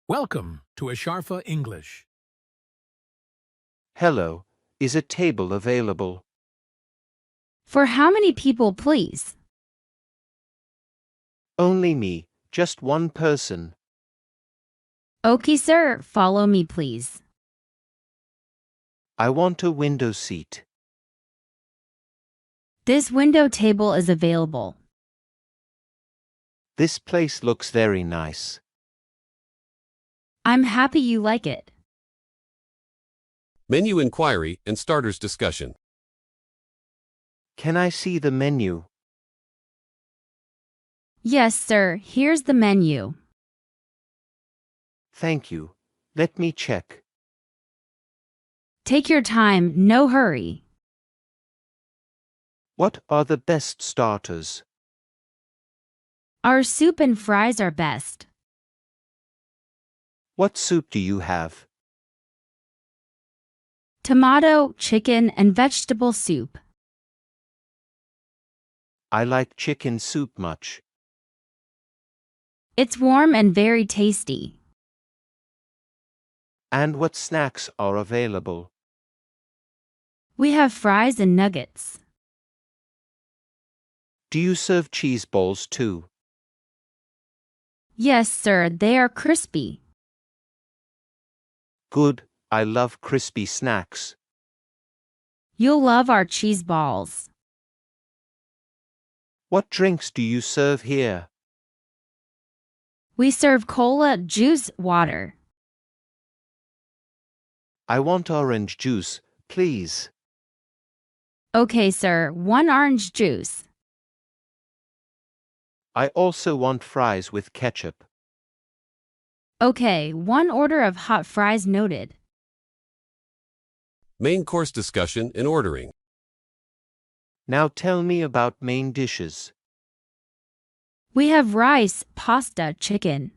Welcome to Asharfa English. Hello, is a table available? For how many people, please? Only me, just one person. Okay, sir, follow me, please. I want a window seat. This window table is available. This place looks very nice. I'm happy you like it. Menu inquiry and starters discussion. Can I see the menu? Yes, sir, here's the menu. Thank you. Let me check. Take your time, no hurry. What are the best starters? Our soup and fries are best. What soup do you have? Tomato, chicken, and vegetable soup. I like chicken soup much. It's warm and very tasty. And what snacks are available? We have fries and nuggets. Do you serve cheese balls too? Yes, sir, they are crispy. Good, I love crispy snacks. You'll love our cheese balls. What drinks do you serve here? We serve cola, juice, water. I want orange juice, please. Okay, sir, one orange juice. I also want fries with ketchup. Okay, one order of hot fries noted. Main course discussion and ordering. Now tell me about main dishes. We have rice, pasta, chicken.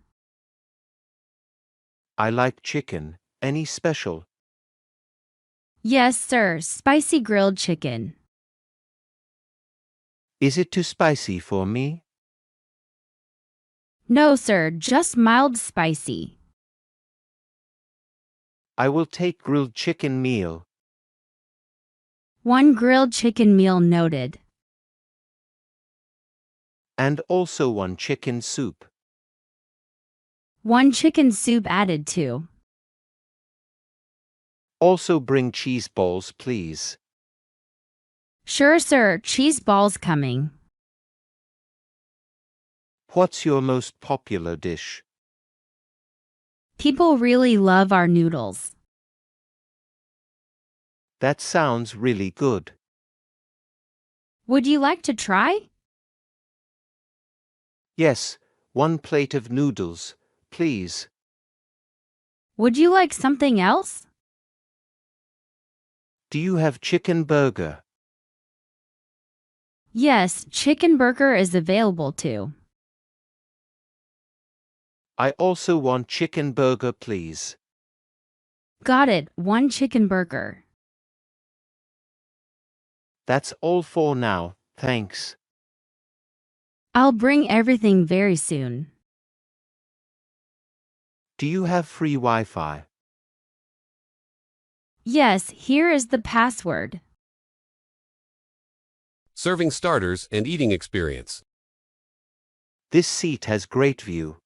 I like chicken. Any special? Yes, sir, spicy grilled chicken. Is it too spicy for me? No, sir, just mild spicy. I will take grilled chicken meal. One grilled chicken meal noted. And also one chicken soup. One chicken soup added too. Also bring cheese balls, please. Sure, sir, cheese balls coming. What's your most popular dish? People really love our noodles. That sounds really good. Would you like to try? Yes, one plate of noodles, please. Would you like something else? Do you have chicken burger? Yes, chicken burger is available too. I also want chicken burger, please. Got it, one chicken burger. That's all for now, thanks. I'll bring everything very soon. Do you have free Wi-Fi? Yes, here is the password. Serving starters and eating experience. This seat has great view.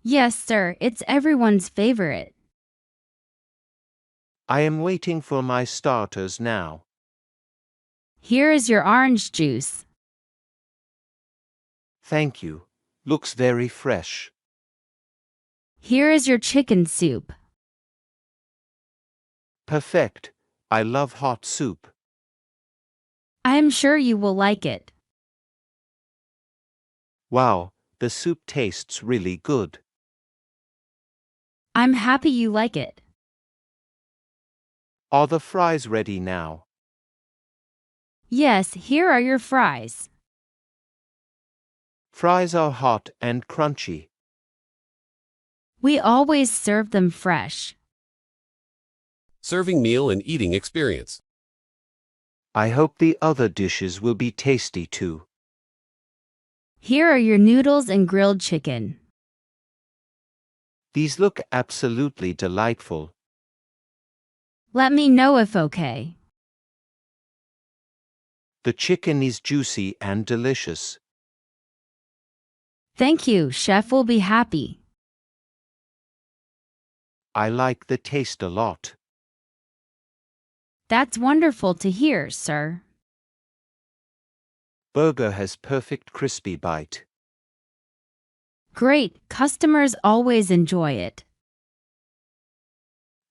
Yes, sir, it's everyone's favorite. I am waiting for my starters now. Here is your orange juice. Thank you. Looks very fresh. Here is your chicken soup. Perfect. I love hot soup. I am sure you will like it. Wow, the soup tastes really good. I'm happy you like it. Are the fries ready now? Yes, here are your fries. Fries are hot and crunchy. We always serve them fresh. Serving meal and eating experience. I hope the other dishes will be tasty too. Here are your noodles and grilled chicken. These look absolutely delightful. Let me know if okay. The chicken is juicy and delicious. Thank you, chef will be happy. I like the taste a lot. That's wonderful to hear, sir. Burger has perfect crispy bite. Great, customers always enjoy it.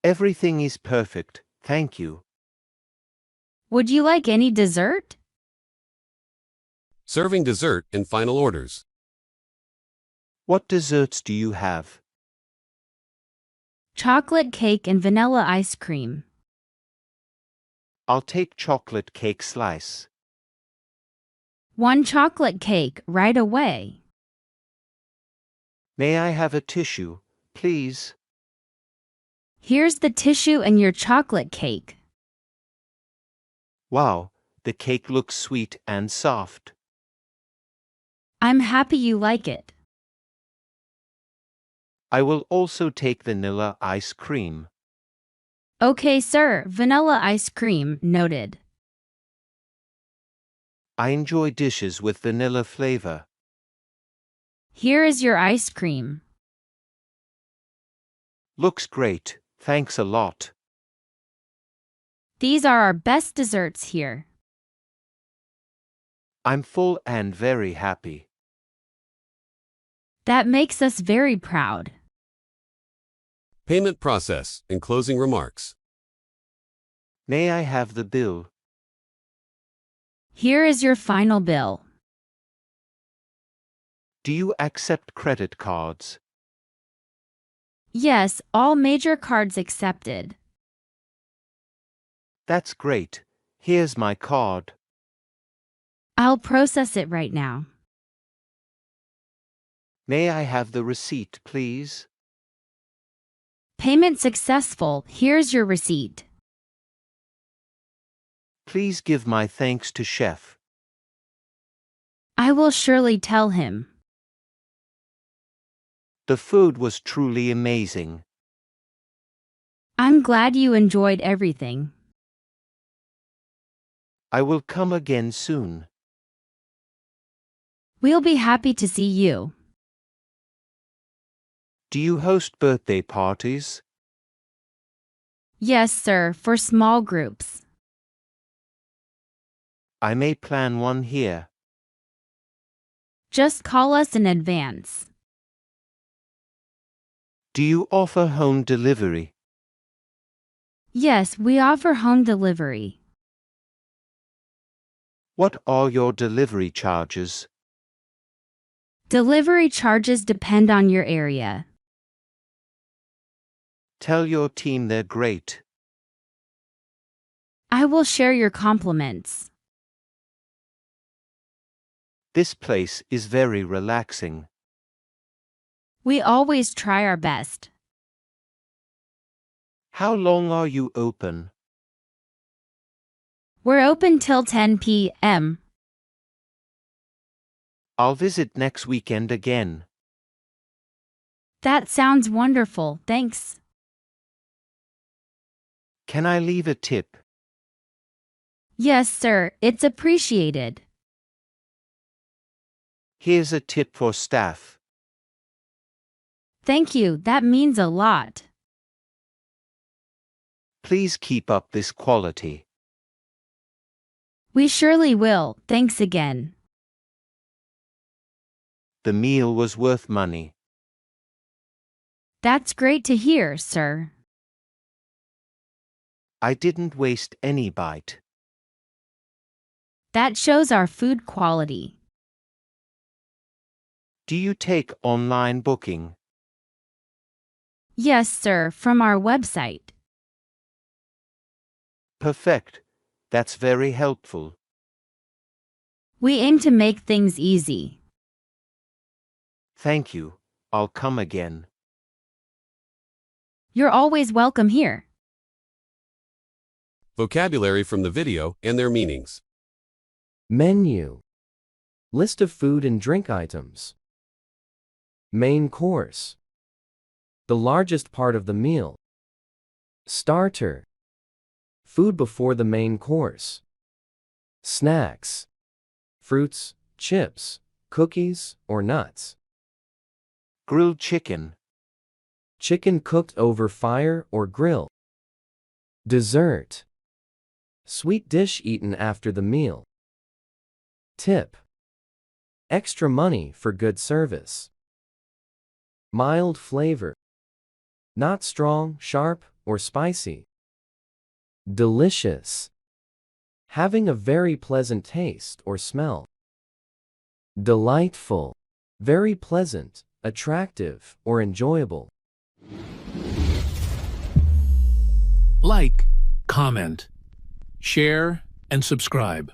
Everything is perfect, thank you. Would you like any dessert? Serving dessert and final orders. What desserts do you have? Chocolate cake and vanilla ice cream. I'll take chocolate cake slice. One chocolate cake right away. May I have a tissue, please? Here's the tissue and your chocolate cake. Wow, the cake looks sweet and soft. I'm happy you like it. I will also take vanilla ice cream. Okay, sir, vanilla ice cream, noted. I enjoy dishes with vanilla flavor. Here is your ice cream. Looks great, thanks a lot. These are our best desserts here. I'm full and very happy. That makes us very proud. Payment process and closing remarks. May I have the bill? Here is your final bill. Do you accept credit cards? Yes, all major cards accepted. That's great. Here's my card. I'll process it right now. May I have the receipt, please? Payment successful. Here's your receipt. Please give my thanks to Chef. I will surely tell him. The food was truly amazing. I'm glad you enjoyed everything. I will come again soon. We'll be happy to see you. Do you host birthday parties? Yes, sir, for small groups. I may plan one here. Just call us in advance. Do you offer home delivery? Yes, we offer home delivery. What are your delivery charges? Delivery charges depend on your area. Tell your team they're great. I will share your compliments. This place is very relaxing. We always try our best. How long are you open? We're open till 10 p.m. I'll visit next weekend again. That sounds wonderful, thanks. Can I leave a tip? Yes, sir, it's appreciated. Here's a tip for staff. Thank you, that means a lot. Please keep up this quality. We surely will, thanks again. The meal was worth money. That's great to hear, sir. I didn't waste any bite. That shows our food quality. Do you take online booking? Yes, sir, from our website. Perfect. That's very helpful. We aim to make things easy. Thank you. I'll come again. You're always welcome here. Vocabulary from the video and their meanings. Menu. List of food and drink items. Main course. The largest part of the meal. Starter. Food before the main course. Snacks. Fruits, chips, cookies, or nuts. Grilled chicken. Chicken cooked over fire or grill. Dessert. Sweet dish eaten after the meal. Tip. Extra money for good service. Mild flavor. Not strong, sharp, or spicy. Delicious. Having a very pleasant taste or smell. Delightful. Very pleasant, attractive, or enjoyable. Like, comment, share, and subscribe.